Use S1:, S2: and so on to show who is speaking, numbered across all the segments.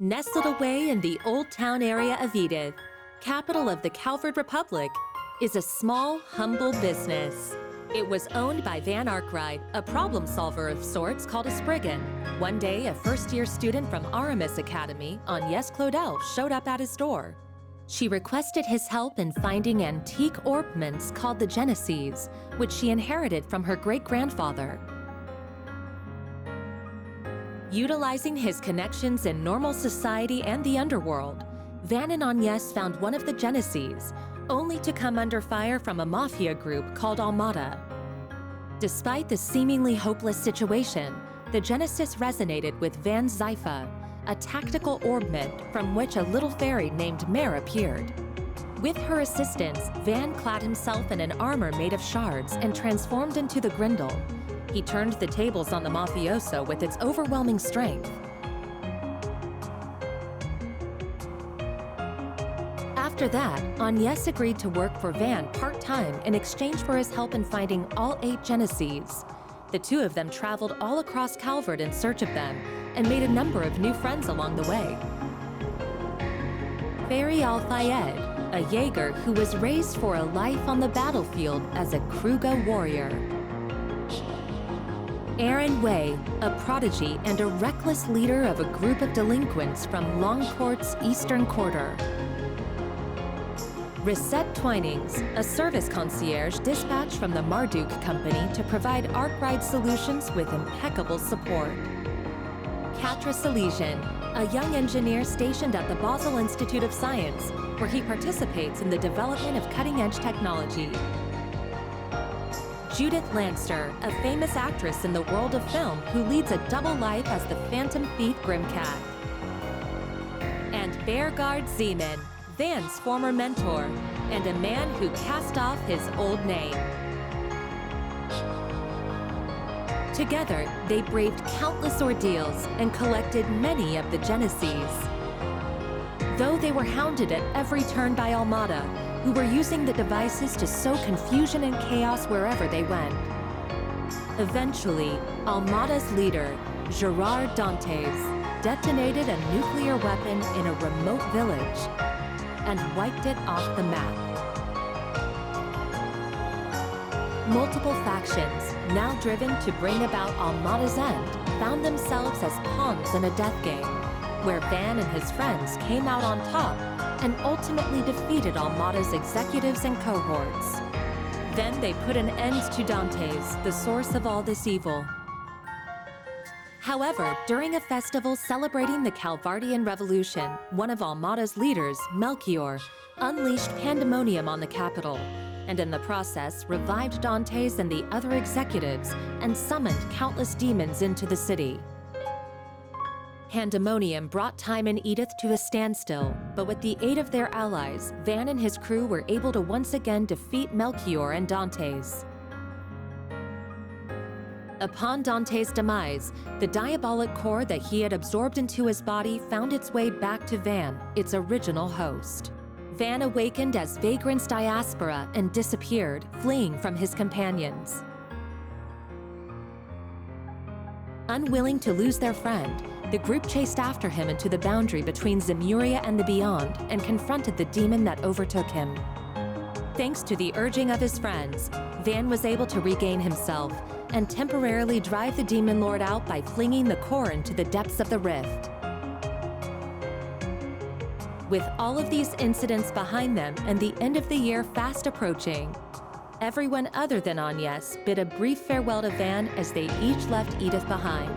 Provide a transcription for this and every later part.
S1: Nestled away in the Old Town area of Edith, capital of the Calvert Republic, is a small, humble business. It was owned by Van Arkwright, a problem solver of sorts called a Spriggan. One day, a first-year student from Aramis Academy, NIS Claudel, showed up at his door. She requested his help in finding antique ornaments called the Genesees, which she inherited from her great-grandfather. Utilizing his connections in normal society and the underworld, Van and Agnes found one of the Genesees, only to come under fire from a mafia group called Almada. Despite the seemingly hopeless situation, the Genesis resonated with Van's Zypha, a tactical ornament from which a little fairy named Mare appeared. With her assistance, Van clad himself in an armor made of shards and transformed into the Grindel. He turned the tables on the mafioso with its overwhelming strength. After that, Agnes agreed to work for Van part-time in exchange for his help in finding all 8 Genesees. The two of them traveled all across Calvert in search of them and made a number of new friends along the way. Fairy Al-Fayed, a Jaeger who was raised for a life on the battlefield as a Kruga warrior. Aaron Way, a prodigy and a reckless leader of a group of delinquents from Longport's Eastern Quarter. Risette Twinings, a service concierge dispatched from the Marduk Company to provide Arkwright solutions with impeccable support. Katra Salesian, a young engineer stationed at the Basel Institute of Science, where he participates in the development of cutting-edge technology. Judith Lanster, a famous actress in the world of film who leads a double life as the Phantom Thief Grimcat. And Bearguard Zeman, Van's former mentor, and a man who cast off his old name. Together, they braved countless ordeals and collected many of the Genesees. Though they were hounded at every turn by Almada, who were using the devices to sow confusion and chaos wherever they went. Eventually, Almada's leader, Gerard Dantes, detonated a nuclear weapon in a remote village and wiped it off the map. Multiple factions, now driven to bring about Almada's end, found themselves as pawns in a death game, where Van and his friends came out on top and ultimately defeated Almada's executives and cohorts. Then they put an end to Dantes, the source of all this evil. However, during a festival celebrating the Calvardian Revolution, one of Almada's leaders, Melchior, unleashed pandemonium on the capital, and in the process revived Dantes and the other executives and summoned countless demons into the city. Pandemonium brought time in Edith to a standstill, but with the aid of their allies, Van and his crew were able to once again defeat Melchior and Dantes. Upon Dantes' demise, the diabolic core that he had absorbed into his body found its way back to Van, its original host. Van awakened as Vagrant's diaspora and disappeared, fleeing from his companions. Unwilling to lose their friend, the group chased after him into the boundary between Zemuria and the Beyond and confronted the demon that overtook him. Thanks to the urging of his friends, Van was able to regain himself and temporarily drive the demon lord out by flinging the core into the depths of the rift. With all of these incidents behind them and the end of the year fast approaching, everyone other than Agnes bid a brief farewell to Van as they each left Edith behind.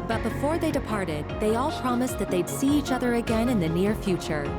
S1: But before they departed, they all promised that they'd see each other again in the near future.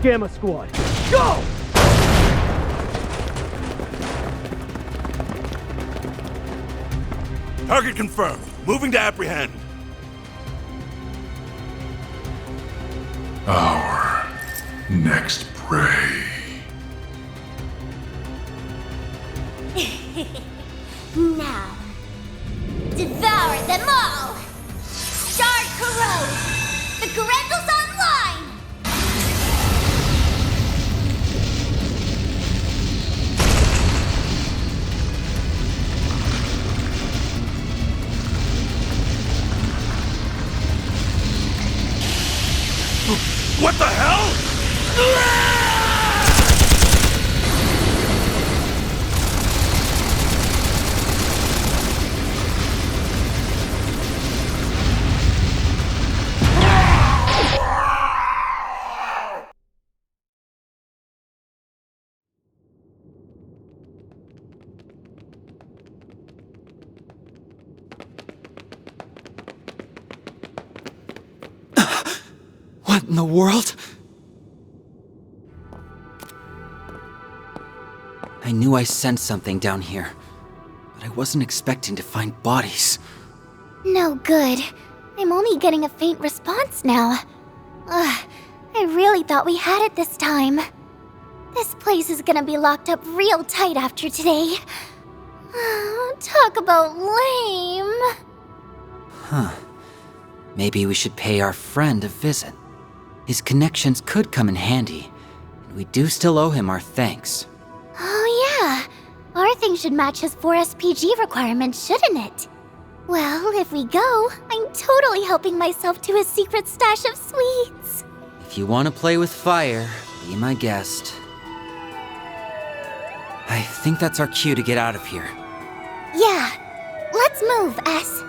S2: Gamma Squad, go!
S3: Target confirmed. Moving to apprehend.
S4: Our next prey.
S5: Now, devour them all! Start corrode! The Grendels online!
S3: What the hell?
S6: What in the world? I knew I sensed something down here, but I wasn't expecting to find bodies.
S5: No good. I'm only getting a faint response now. Ugh, I really thought we had it this time. This place is gonna be locked up real tight after today. Talk about lame.
S6: Huh. Maybe we should pay our friend a visit. His connections could come in handy, and we do still owe him our thanks.
S5: Oh yeah, our thing should match his 4 SPG requirements, shouldn't it? Well, if we go, I'm totally helping myself to his secret stash of sweets.
S6: If you want to play with fire, be my guest. I think that's our cue to get out of here.
S5: Yeah, let's move, S.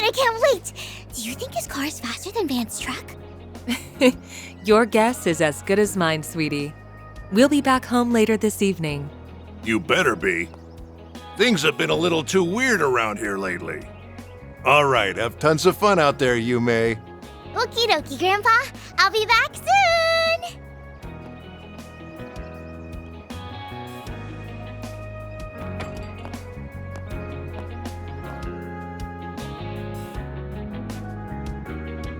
S5: I can't wait! Do you think his car is faster than Van's truck?
S1: Your guess is as good as mine, sweetie. We'll be back home later this evening.
S3: You better be. Things have been a little too weird around here lately.
S7: All right, have tons of fun out there, Yume.
S5: Okie dokie, Grandpa. I'll be back soon!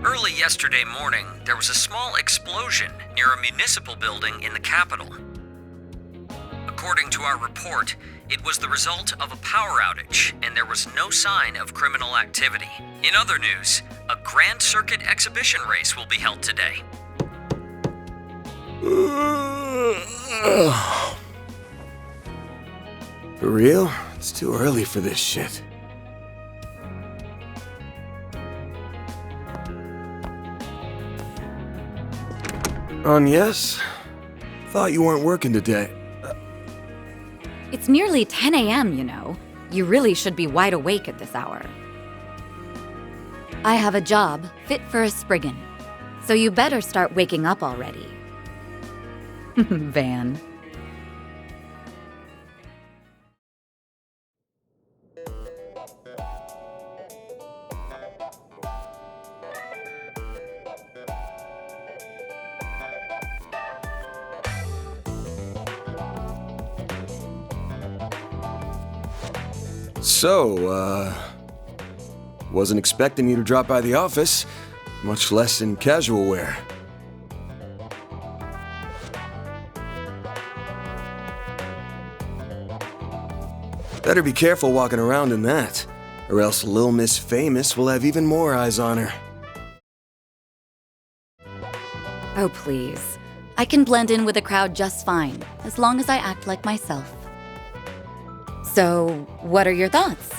S6: Early yesterday morning, there was a small explosion near a municipal building in the capital. According to our report, it was the result of a power outage, and there was no sign of criminal activity. In other news, a Grand Circuit exhibition race will be held today.
S7: For real? It's too early for this shit. Yes? Thought you weren't working today.
S8: It's nearly 10 a.m., you know. You really should be wide awake at this hour. I have a job fit for a Spriggan, so you better start waking up already. Van.
S7: So, wasn't expecting you to drop by the office, much less in casual wear. Better be careful walking around in that, or else Lil Miss Famous will have even more eyes on her.
S8: Oh, please. I can blend in with the crowd just fine, as long as I act like myself. So, what are your thoughts?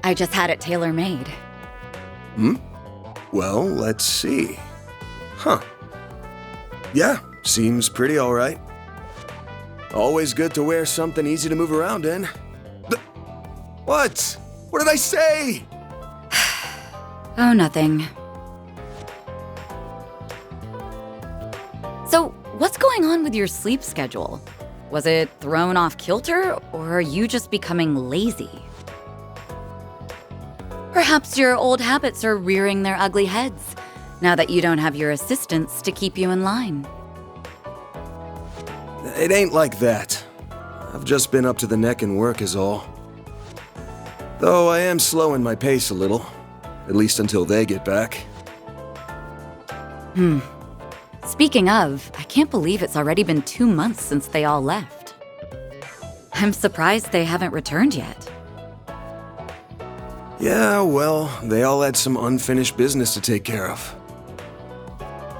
S8: I just had it tailor-made.
S7: Well, let's see. Huh. Yeah, seems pretty alright. Always good to wear something easy to move around in. What? What did I say?
S8: Oh, nothing. So, what's going on with your sleep schedule? Was it thrown off kilter, or are you just becoming lazy? Perhaps your old habits are rearing their ugly heads, now that you don't have your assistants to keep you in line.
S7: It ain't like that. I've just been up to the neck in work is all. Though I am slowing my pace a little, at least until they get back.
S8: Speaking of, I can't believe it's already been 2 months since they all left. I'm surprised they haven't returned yet.
S7: Yeah, well, they all had some unfinished business to take care of.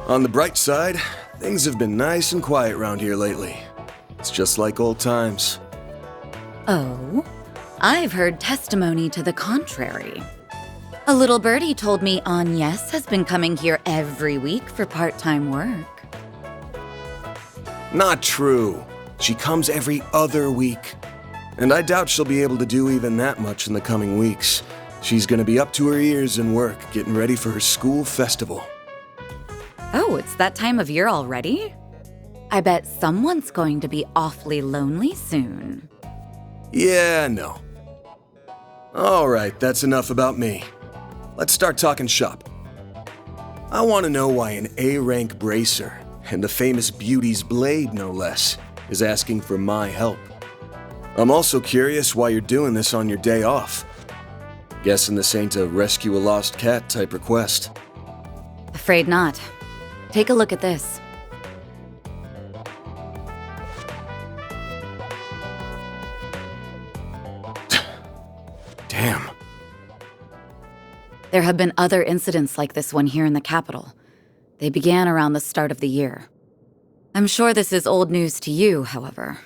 S7: On the bright side, things have been nice and quiet around here lately. It's just like old times.
S8: Oh? I've heard testimony to the contrary. A little birdie told me NIS has been coming here every week for part-time work.
S7: Not true. She comes every other week. And I doubt she'll be able to do even that much in the coming weeks. She's gonna be up to her ears in work, getting ready for her school festival.
S8: Oh, it's that time of year already? I bet someone's going to be awfully lonely soon.
S7: Yeah, no. Alright, that's enough about me. Let's start talking shop. I want to know why an A-rank bracer, and the famous Beauty's Blade no less, is asking for my help. I'm also curious why you're doing this on your day off. Guessing this ain't a rescue a lost cat type request.
S8: Afraid not. Take a look at this.
S7: Damn.
S8: There have been other incidents like this one here in the capital. They began around the start of the year. I'm sure this is old news to you, however.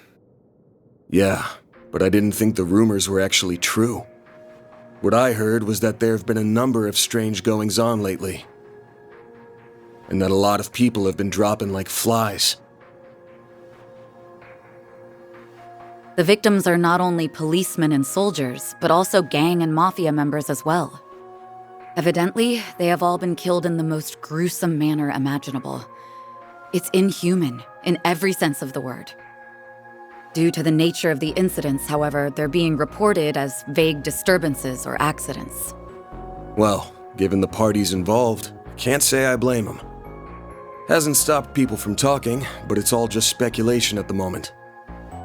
S7: Yeah, but I didn't think the rumors were actually true. What I heard was that there have been a number of strange goings-on lately. And that a lot of people have been dropping like flies.
S8: The victims are not only policemen and soldiers, but also gang and mafia members as well. Evidently, they have all been killed in the most gruesome manner imaginable. It's inhuman, in every sense of the word. Due to the nature of the incidents, however, they're being reported as vague disturbances or accidents.
S7: Well, given the parties involved, can't say I blame them. Hasn't stopped people from talking, but it's all just speculation at the moment.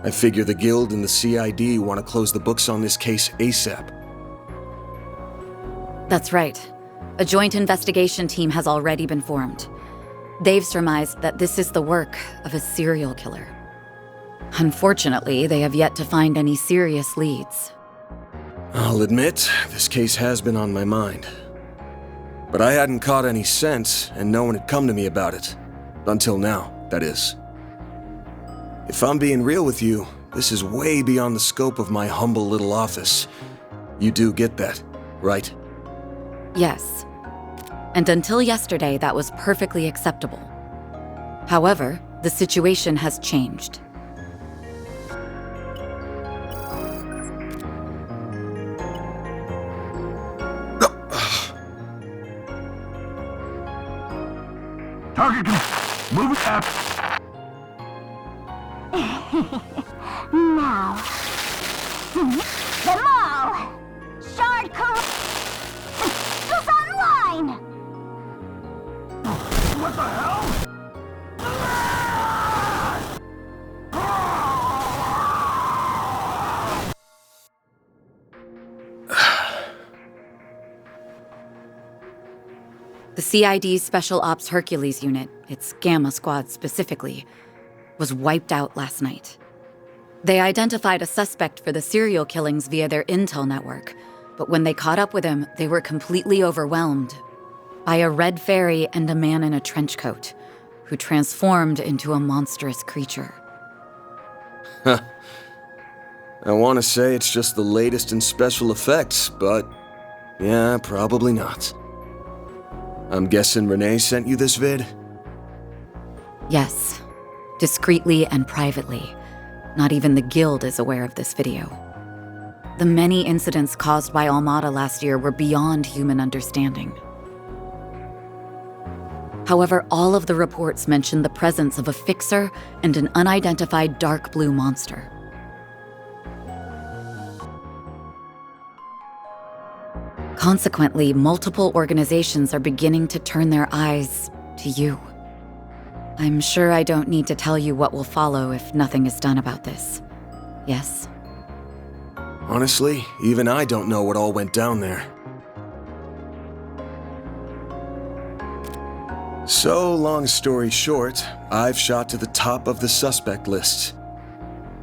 S7: I figure the Guild and the CID want to close the books on this case ASAP.
S8: That's right. A joint investigation team has already been formed. They've surmised that this is the work of a serial killer. Unfortunately, they have yet to find any serious leads.
S7: I'll admit, this case has been on my mind. But I hadn't caught any sense, and no one had come to me about it. Until now, that is. If I'm being real with you, this is way beyond the scope of my humble little office. You do get that, right?
S8: Yes. And until yesterday, that was perfectly acceptable. However, the situation has changed.
S4: Target move it up.
S5: Now, them all! Shard is online!
S4: What the hell?
S8: The CID's Special Ops Hercules unit, its Gamma Squad specifically, was wiped out last night. They identified a suspect for the serial killings via their intel network, but when they caught up with him, they were completely overwhelmed by a red fairy and a man in a trench coat, who transformed into a monstrous creature.
S7: I want to say it's just the latest in special effects, but yeah, probably not. I'm guessing Renee sent you this vid?
S8: Yes, discreetly and privately. Not even the Guild is aware of this video. The many incidents caused by Almada last year were beyond human understanding. However, all of the reports mention the presence of a fixer and an unidentified dark blue monster. Consequently, multiple organizations are beginning to turn their eyes to you. I'm sure I don't need to tell you what will follow if nothing is done about this. Yes?
S7: Honestly, even I don't know what all went down there. So, long story short, I've shot to the top of the suspect list.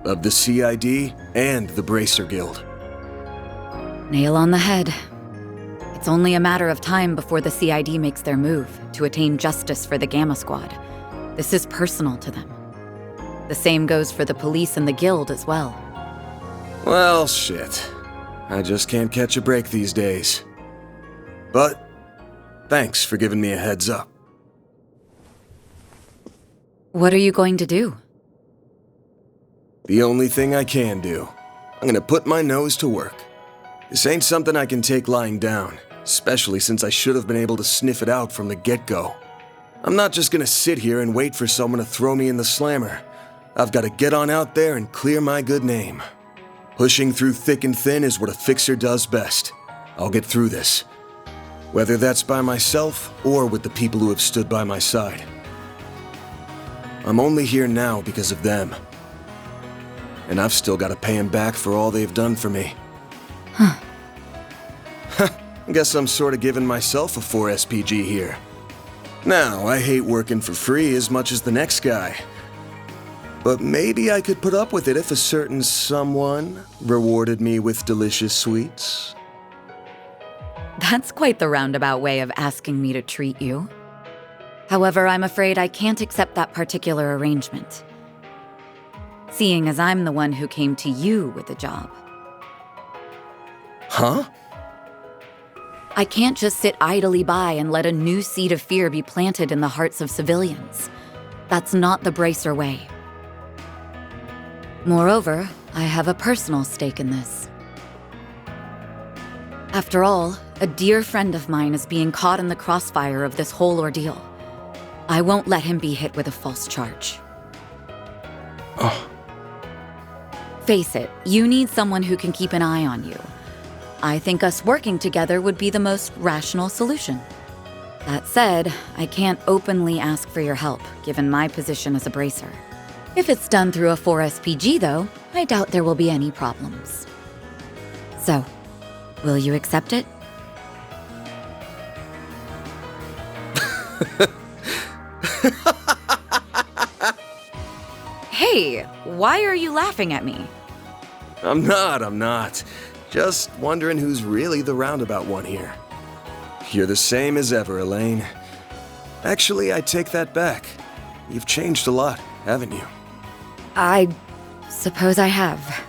S7: Of the CID and the Bracer Guild.
S8: Nail on the head. It's only a matter of time before the CID makes their move to attain justice for the Gamma Squad. This is personal to them. The same goes for the police and the Guild as well.
S7: Well, shit. I just can't catch a break these days. But, thanks for giving me a heads up.
S8: What are you going to do?
S7: The only thing I can do. I'm gonna put my nose to work. This ain't something I can take lying down, especially since I should have been able to sniff it out from the get-go. I'm not just gonna sit here and wait for someone to throw me in the slammer. I've gotta get on out there and clear my good name. Pushing through thick and thin is what a fixer does best. I'll get through this. Whether that's by myself or with the people who have stood by my side. I'm only here now because of them. And I've still gotta pay them back for all they've done for me.
S8: Huh.
S7: Guess I'm sorta giving myself a 4 SPG here. Now, I hate working for free as much as the next guy. But maybe I could put up with it if a certain someone rewarded me with delicious sweets.
S8: That's quite the roundabout way of asking me to treat you. However, I'm afraid I can't accept that particular arrangement. Seeing as I'm the one who came to you with the job.
S7: Huh?
S8: I can't just sit idly by and let a new seed of fear be planted in the hearts of civilians. That's not the Bracer way. Moreover, I have a personal stake in this. After all, a dear friend of mine is being caught in the crossfire of this whole ordeal. I won't let him be hit with a false charge.
S7: Oh.
S8: Face it, you need someone who can keep an eye on you. I think us working together would be the most rational solution. That said, I can't openly ask for your help, given my position as a bracer. If it's done through a 4 SPG, though, I doubt there will be any problems. So, will you accept it? Hey, why are you laughing at me?
S7: I'm not. Just wondering who's really the roundabout one here. You're the same as ever, Elaine. Actually, I take that back. You've changed a lot, haven't you?
S8: I suppose I have.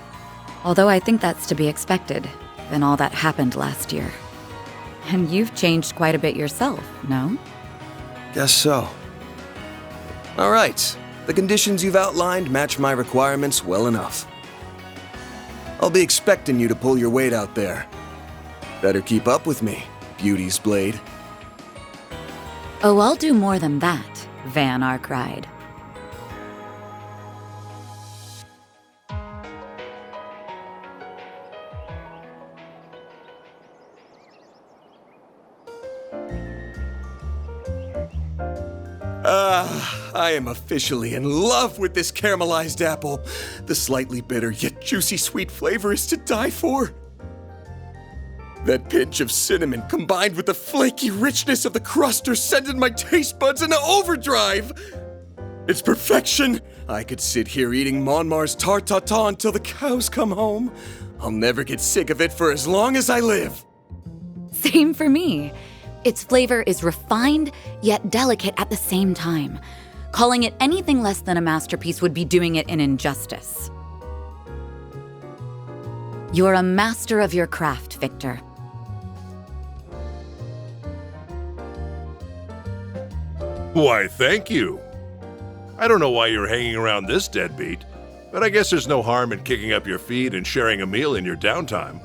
S8: Although I think that's to be expected, given all that happened last year. And you've changed quite a bit yourself, no?
S7: Guess so. All right. The conditions you've outlined match my requirements well enough. I'll be expecting you to pull your weight out there. Better keep up with me, Beauty's Blade.
S8: Oh, I'll do more than that, Van Arkwright.
S7: I am officially in love with this caramelized apple. The slightly bitter yet juicy sweet flavor is to die for. That pinch of cinnamon combined with the flaky richness of the crust are sending my taste buds into overdrive. It's perfection. I could sit here eating Monmar's tarte tatin until the cows come home. I'll never get sick of it for as long as I live.
S8: Same for me. Its flavor is refined, yet delicate at the same time. Calling it anything less than a masterpiece would be doing it an injustice. You're a master of your craft, Victor.
S3: Why, thank you. I don't know why you're hanging around this deadbeat, but I guess there's no harm in kicking up your feet and sharing a meal in your downtime.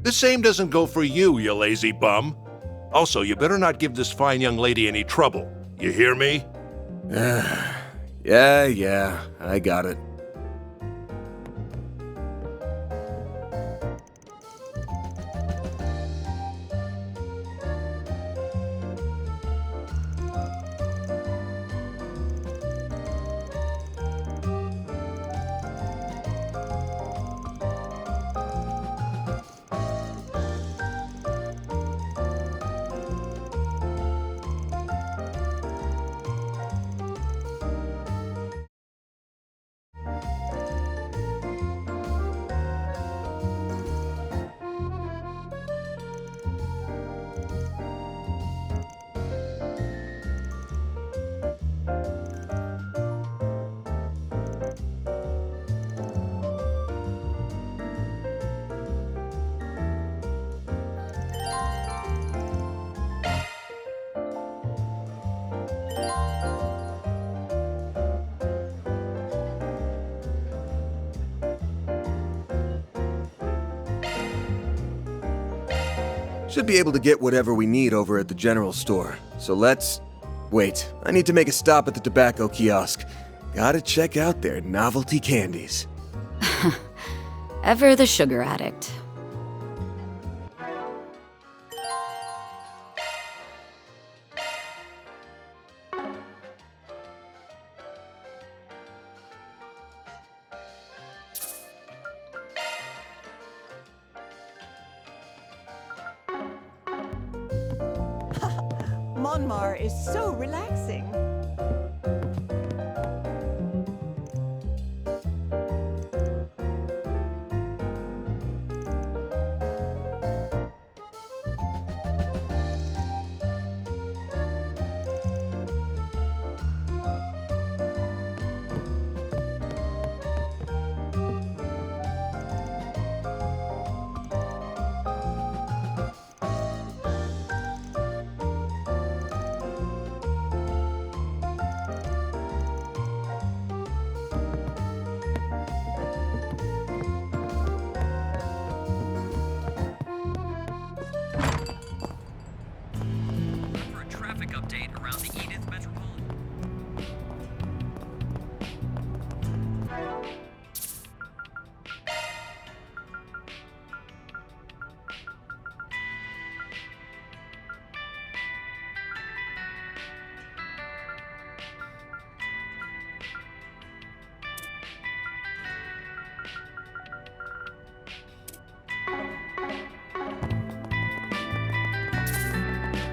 S3: The same doesn't go for you, you lazy bum. Also, you better not give this fine young lady any trouble. You hear me?
S7: Yeah, I got it. Should be able to get whatever we need over at the general store. So let's... Wait, I need to make a stop at the tobacco kiosk. Gotta check out their novelty candies.
S8: Ever the sugar addict.
S9: Monmar is so relaxing.
S6: For a traffic update around the Edith Metropolitan.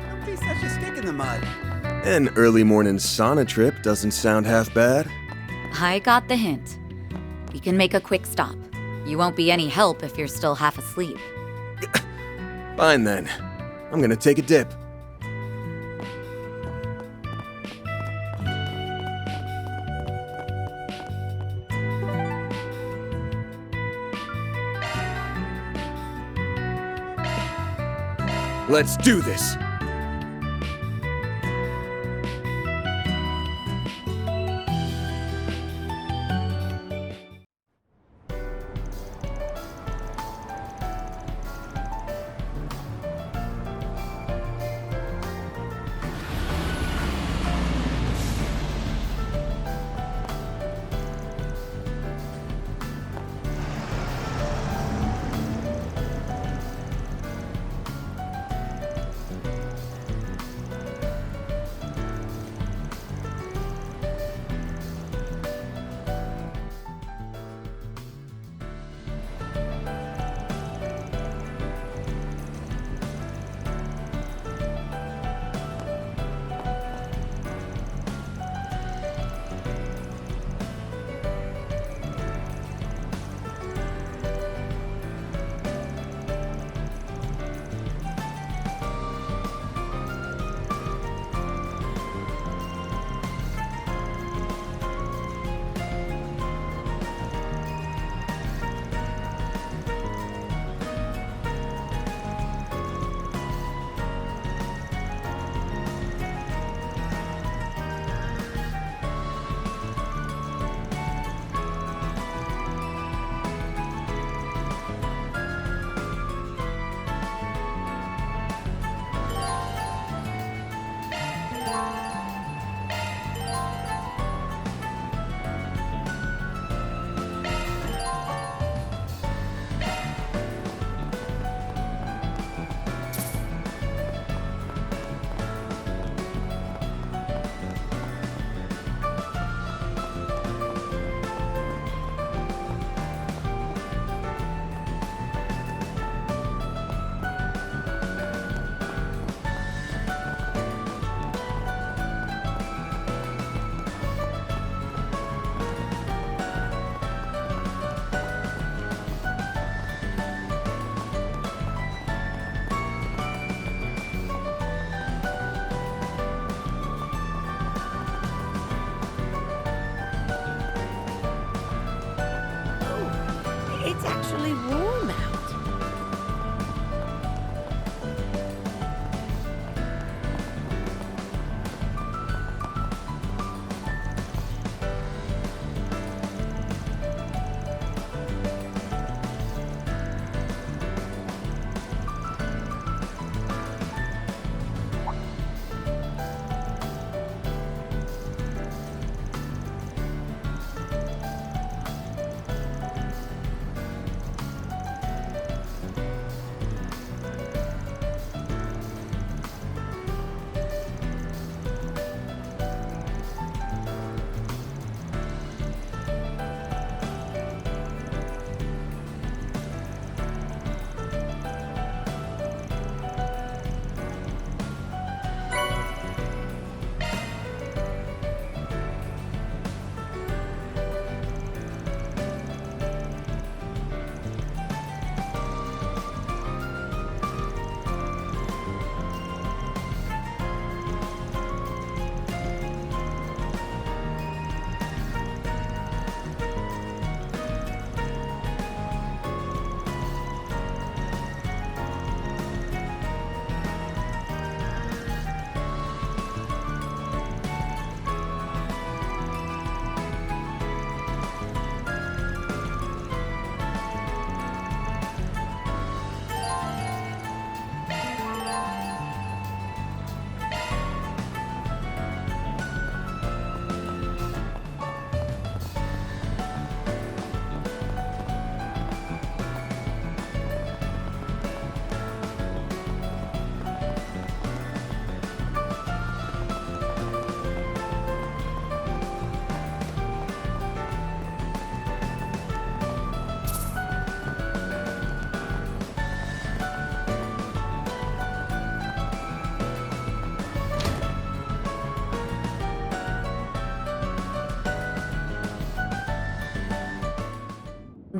S10: Don't be such a stick in the mud.
S7: An early morning sauna trip doesn't sound half bad.
S8: I got the hint. We can make a quick stop. You won't be any help if you're still half asleep.
S7: Fine then. I'm gonna take a dip. Let's do this!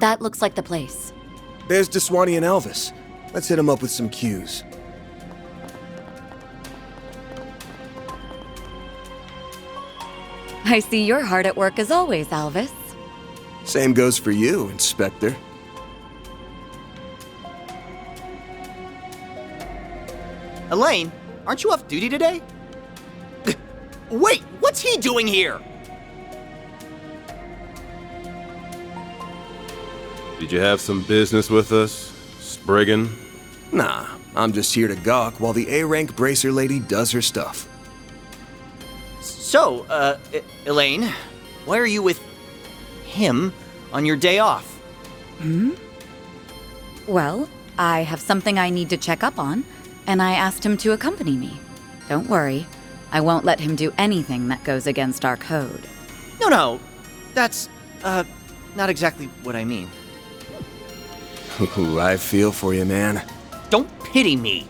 S8: That looks like the place.
S7: There's Deswani and Elvis. Let's hit them up with some cues.
S8: I see you're hard at work as always, Elvis.
S7: Same goes for you, Inspector.
S11: Elaine, aren't you off duty today? Wait, what's he doing here?
S12: Did you have some business with us, Spriggan?
S7: Nah, I'm just here to gawk while the A-rank bracer lady does her stuff.
S11: So, Elaine, why are you with him on your day off?
S8: Well, I have something I need to check up on, and I asked him to accompany me. Don't worry, I won't let him do anything that goes against our code.
S11: No, that's, not exactly what I mean.
S7: Ooh, I feel for you, man.
S11: Don't pity me.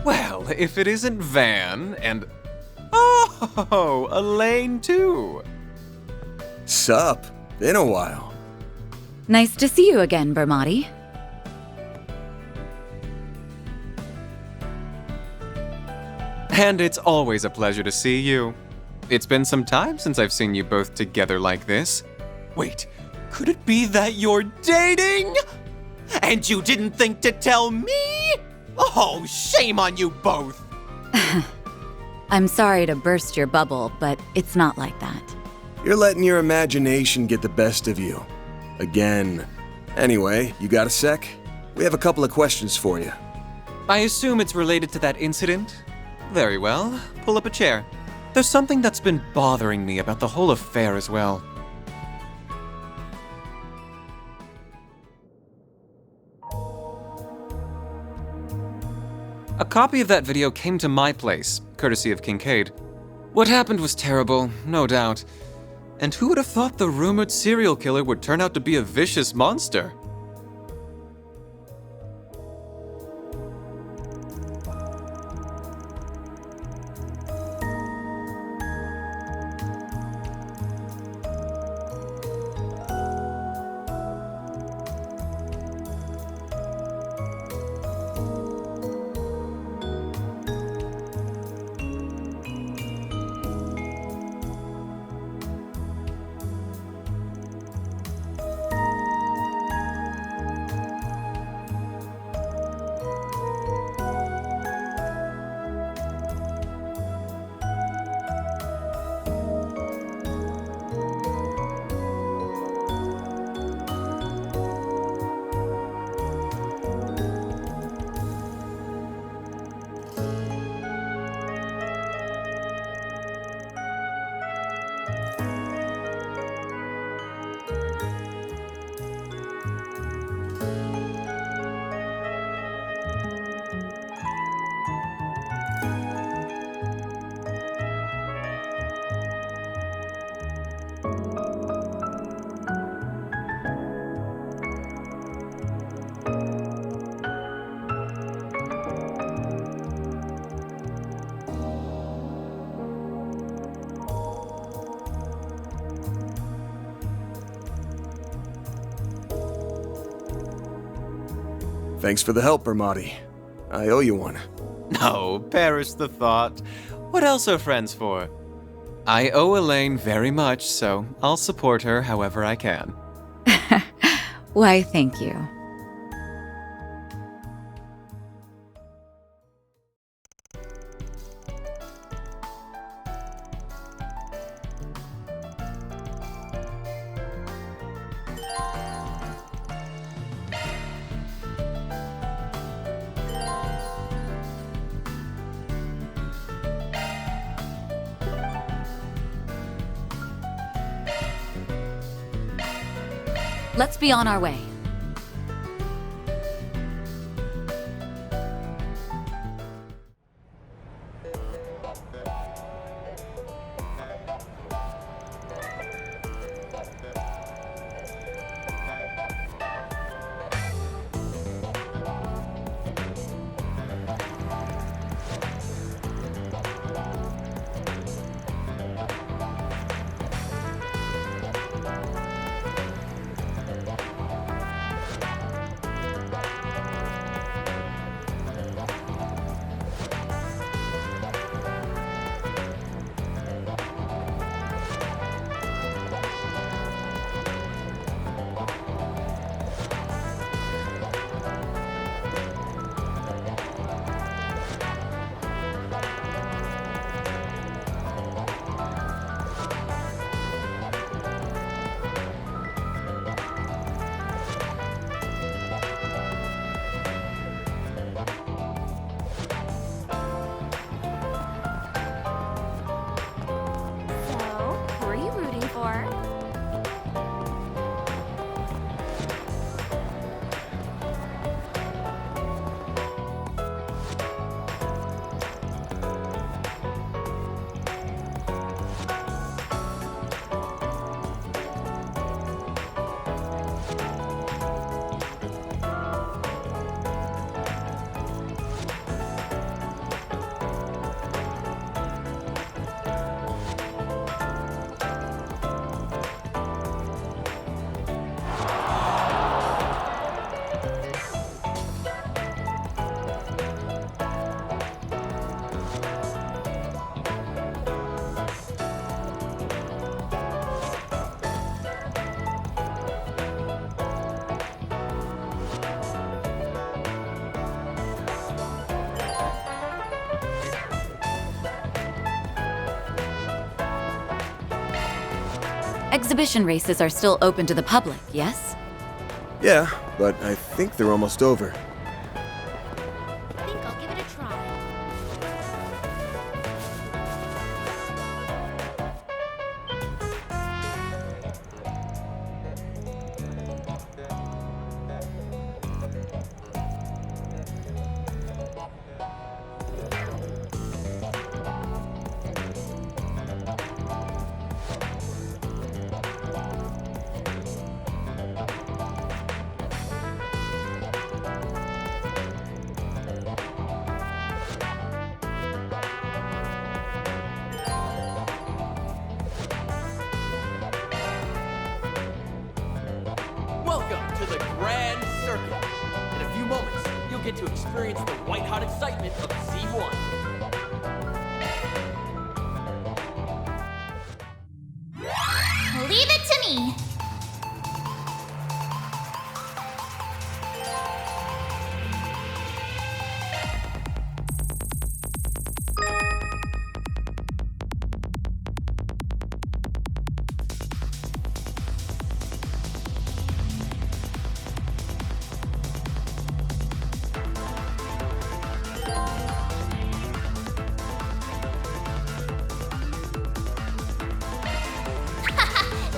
S13: Well, if it isn't Van and... Oh, Elaine too.
S7: Sup? Been a while.
S8: Nice to see you again, Bermati.
S13: And it's always a pleasure to see you. It's been some time since I've seen you both together like this. Wait, could it be that you're dating? And you didn't think to tell me? Oh, shame on you both!
S8: I'm sorry to burst your bubble, but it's not like that.
S7: You're letting your imagination get the best of you. Again. Anyway, you got a sec? We have a couple of questions for you.
S13: I assume it's related to that incident? Very well. Pull up a chair. There's something that's been bothering me about the whole affair as well. A copy of that video came to my place, courtesy of Kincaid. What happened was terrible, no doubt. And who would have thought the rumored serial killer would turn out to be a vicious monster?
S7: Thanks for the help, Ermati. I owe you one.
S13: No, perish the thought. What else are friends for? I owe Elaine very much, so I'll support her however I can.
S8: Why, thank you. Let's be on our way. Exhibition races are still open to the public, yes?
S7: Yeah, but I think they're almost over.
S5: I think I'll give it a try.
S2: Welcome to the Grand Circuit. In a few moments, you'll get to experience the white-hot excitement of Z1.
S5: Leave it to me.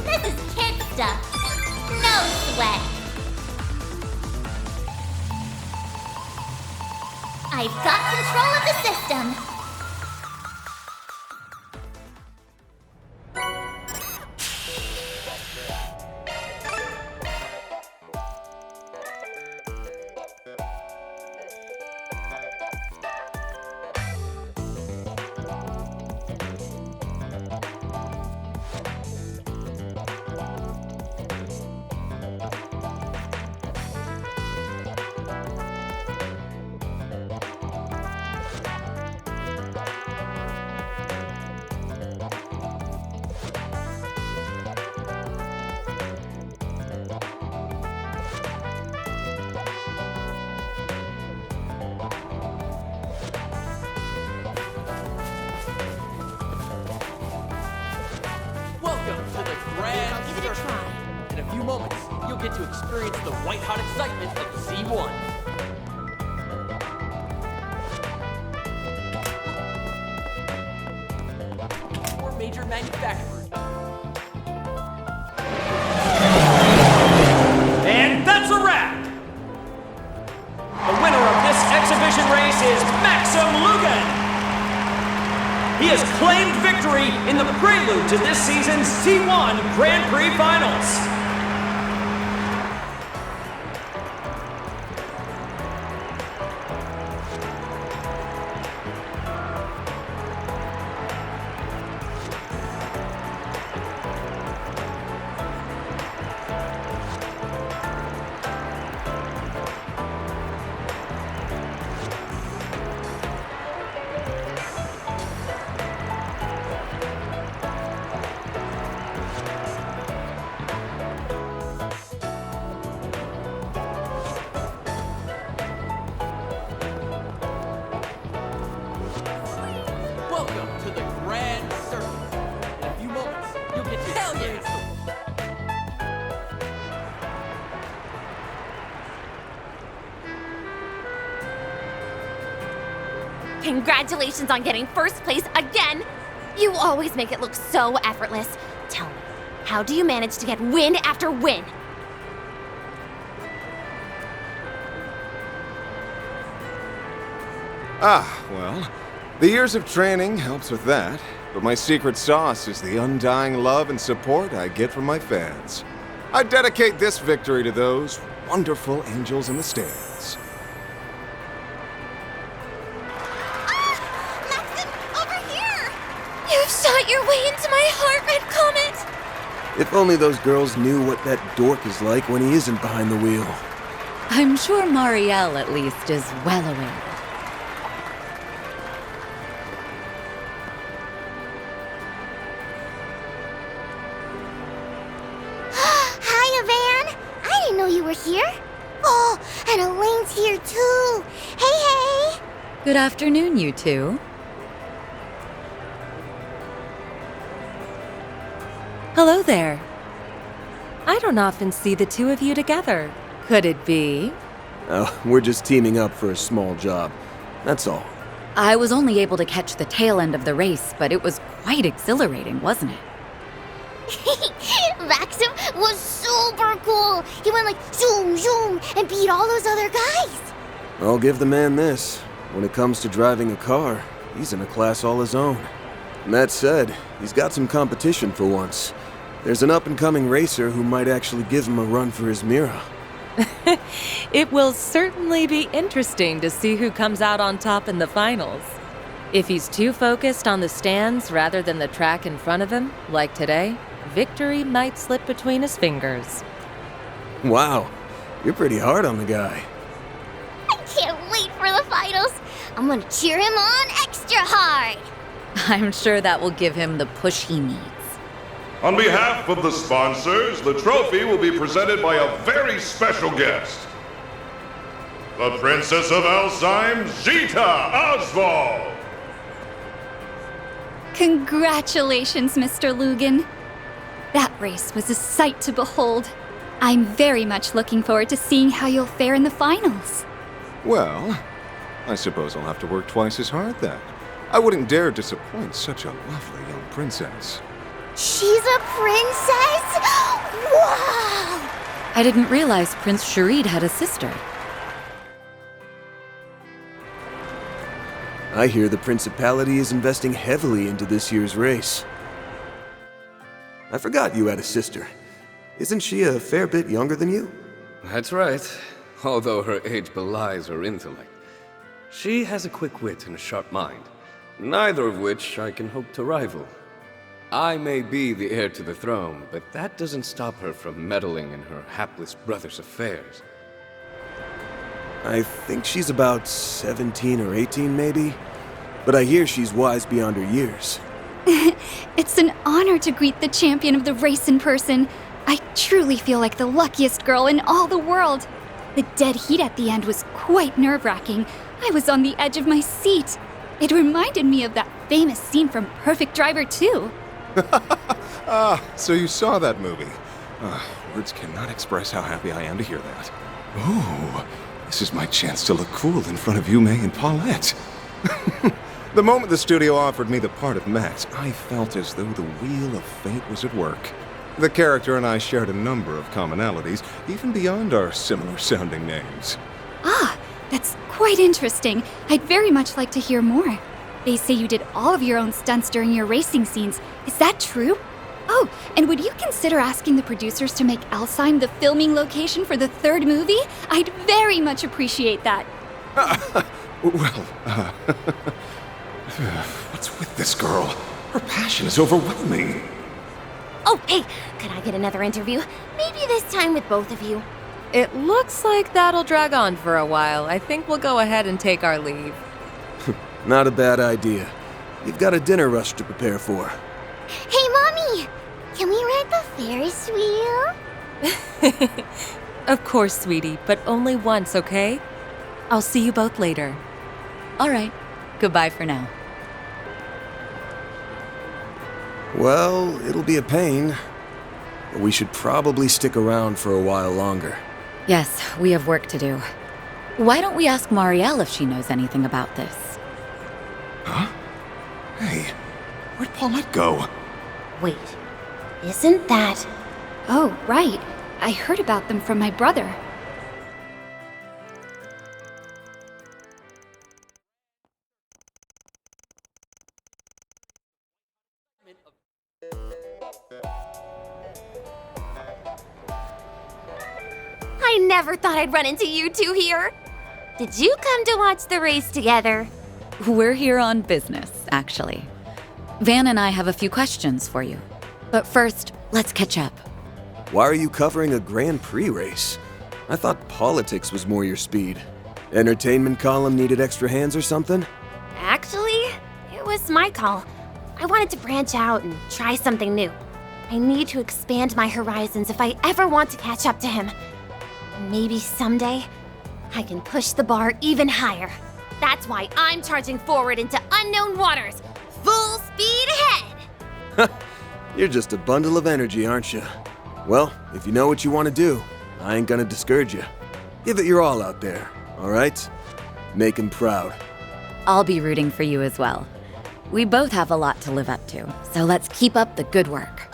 S5: This is kid stuff. No sweat. I've got control of the system.
S2: Welcome to the Grand
S5: Give it a
S2: Circuit.
S5: try.
S2: In a few moments, you'll get to experience the white-hot excitement of Z1. Four major manufacturers. And that's a wrap! The winner of this exhibition race is Maxim Lugan! He has claimed victory in the prelude to this season's C1 Grand Prix Finals. Welcome to the Grand Circuit. In a few moments, you'll get to experience
S5: Congratulations on getting first place again! You always make it look so effortless. Tell me, how do you manage to get win after win?
S12: Ah, well, the years of training helps with that, but my secret sauce is the undying love and support I get from my fans. I dedicate this victory to those wonderful angels in the stands.
S5: Maxim, over here! You've shot your way into my heart, Red Comet!
S7: If only those girls knew what that dork is like when he isn't behind the wheel.
S8: I'm sure Marielle, at least, is well aware.
S5: Hiya, Van! I didn't know you were here. Oh, and Elaine's here too. Hey, hey!
S8: Good afternoon, you two.
S1: Hello there. I don't often see the two of you together. Could it be?
S7: Oh, we're just teaming up for a small job. That's all.
S8: I was only able to catch the tail end of the race, but it was quite exhilarating, wasn't it?
S5: Maxim was super cool. He went like zoom, zoom, and beat all those other guys.
S7: I'll give the man this. When it comes to driving a car, he's in a class all his own. And that said, he's got some competition for once. There's an up-and-coming racer who might actually give him a run for his Mira.
S1: It will certainly be interesting to see who comes out on top in the finals. If he's too focused on the stands rather than the track in front of him, like today, victory might slip between his fingers.
S7: Wow, you're pretty hard on the guy.
S5: I can't wait for the finals. I'm gonna cheer him on extra hard.
S8: I'm sure that will give him the push he needs.
S14: On behalf of the sponsors, the trophy will be presented by a very special guest. The Princess of Alzheim, Zita Oswald.
S15: Congratulations, Mr. Lugan. That race was a sight to behold. I'm very much looking forward to seeing how you'll fare in the finals.
S12: Well, I suppose I'll have to work twice as hard then. I wouldn't dare disappoint such a lovely young princess.
S5: She's a princess? Wow!
S8: I didn't realize Prince Sharid had a sister.
S7: I hear the Principality is investing heavily into this year's race. I forgot you had a sister. Isn't she a fair bit younger than you?
S16: That's right, although her age belies her intellect. She has a quick wit and a sharp mind, neither of which I can hope to rival. I may be the heir to the throne, but that doesn't stop her from meddling in her hapless brother's affairs.
S7: I think she's about 17 or 18 maybe, but I hear she's wise beyond her years.
S15: It's an honor to greet the champion of the race in person. I truly feel like the luckiest girl in all the world. The dead heat at the end was quite nerve-wracking. I was on the edge of my seat. It reminded me of that famous scene from Perfect Driver 2.
S12: So you saw that movie. Words cannot express how happy I am to hear that. Ooh, this is my chance to look cool in front of Yume and Paulette. The moment the studio offered me the part of Max, I felt as though the wheel of fate was at work. The character and I shared a number of commonalities, even beyond our similar-sounding names.
S15: Ah, that's quite interesting. I'd very much like to hear more. They say you did all of your own stunts during your racing scenes. Is that true? Oh, and would you consider asking the producers to make Alzheim the filming location for the third movie? I'd very much appreciate that.
S12: What's with this girl? Her passion is overwhelming.
S5: Oh, hey, could I get another interview? Maybe this time with both of you.
S1: It looks like that'll drag on for a while. I think we'll go ahead and take our leave.
S7: Not a bad idea. You've got a dinner rush to prepare for.
S5: Hey, Mommy! Can we ride the Ferris wheel?
S1: Of course, sweetie, but only once, okay? I'll see you both later.
S8: All right. Goodbye for now.
S7: Well, it'll be a pain. But we should probably stick around for a while longer.
S8: Yes, we have work to do. Why don't we ask Marielle if she knows anything about this?
S12: Huh? Hey, where'd Paulette go?
S5: Wait, isn't that...
S15: Oh, right. I heard about them from my brother.
S5: I never thought I'd run into you two here. Did you come to watch the race together?
S8: We're here on business, actually. Van and I have a few questions for you. But first, let's catch up.
S7: Why are you covering a Grand Prix race? I thought politics was more your speed. Entertainment column needed extra hands or something?
S5: Actually, it was my call. I wanted to branch out and try something new. I need to expand my horizons if I ever want to catch up to him. Maybe someday, I can push the bar even higher. That's why I'm charging forward into unknown waters, full speed ahead!
S7: You're just a bundle of energy, aren't you? Well, if you know what you want to do, I ain't gonna discourage you. Give it your all out there, alright? Make him proud.
S8: I'll be rooting for you as well. We both have a lot to live up to, so let's keep up the good work.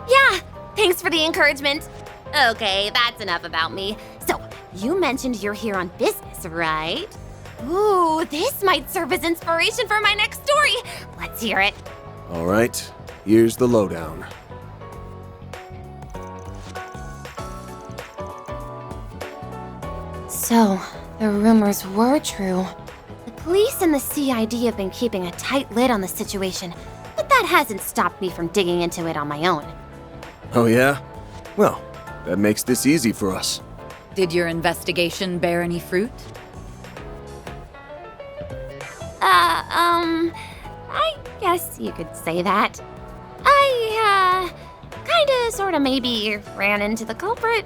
S5: Yeah, thanks for the encouragement. Okay, that's enough about me. So, you mentioned you're here on business, right? Ooh, this might serve as inspiration for my next story. Let's hear it.
S7: Alright, here's the lowdown.
S5: So, the rumors were true. The police and the CID have been keeping a tight lid on the situation, but that hasn't stopped me from digging into it on my own.
S7: Oh yeah? Well, that makes this easy for us.
S8: Did your investigation bear any fruit?
S5: I guess you could say that. I, kinda, sorta, maybe ran into the culprit.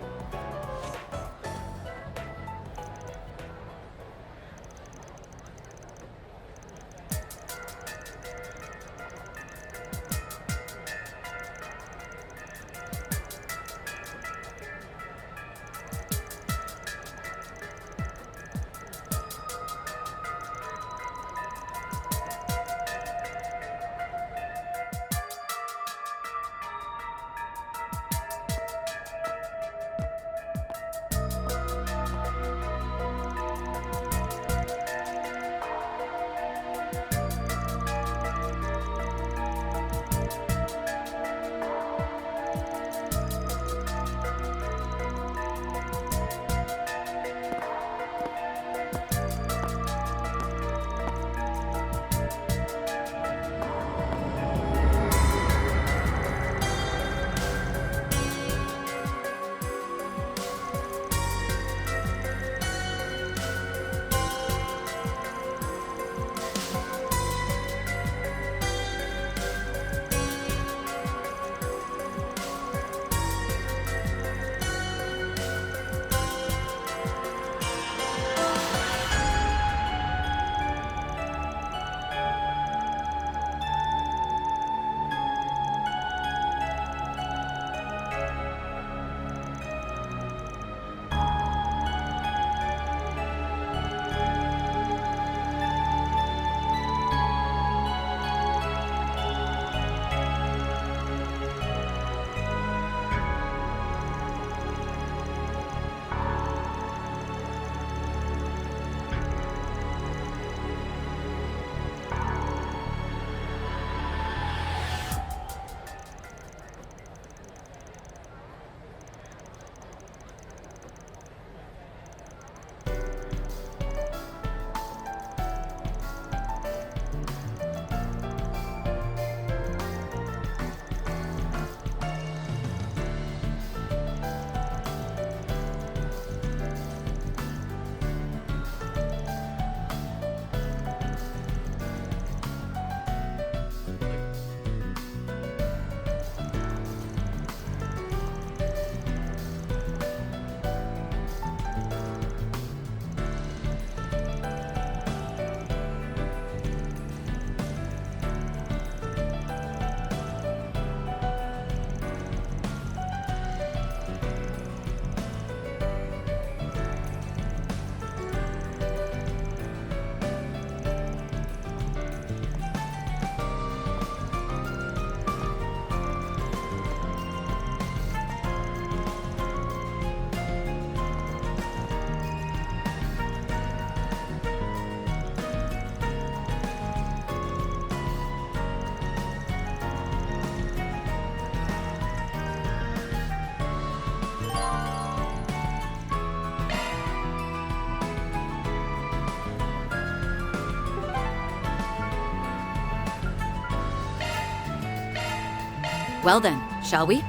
S8: Well then, shall we?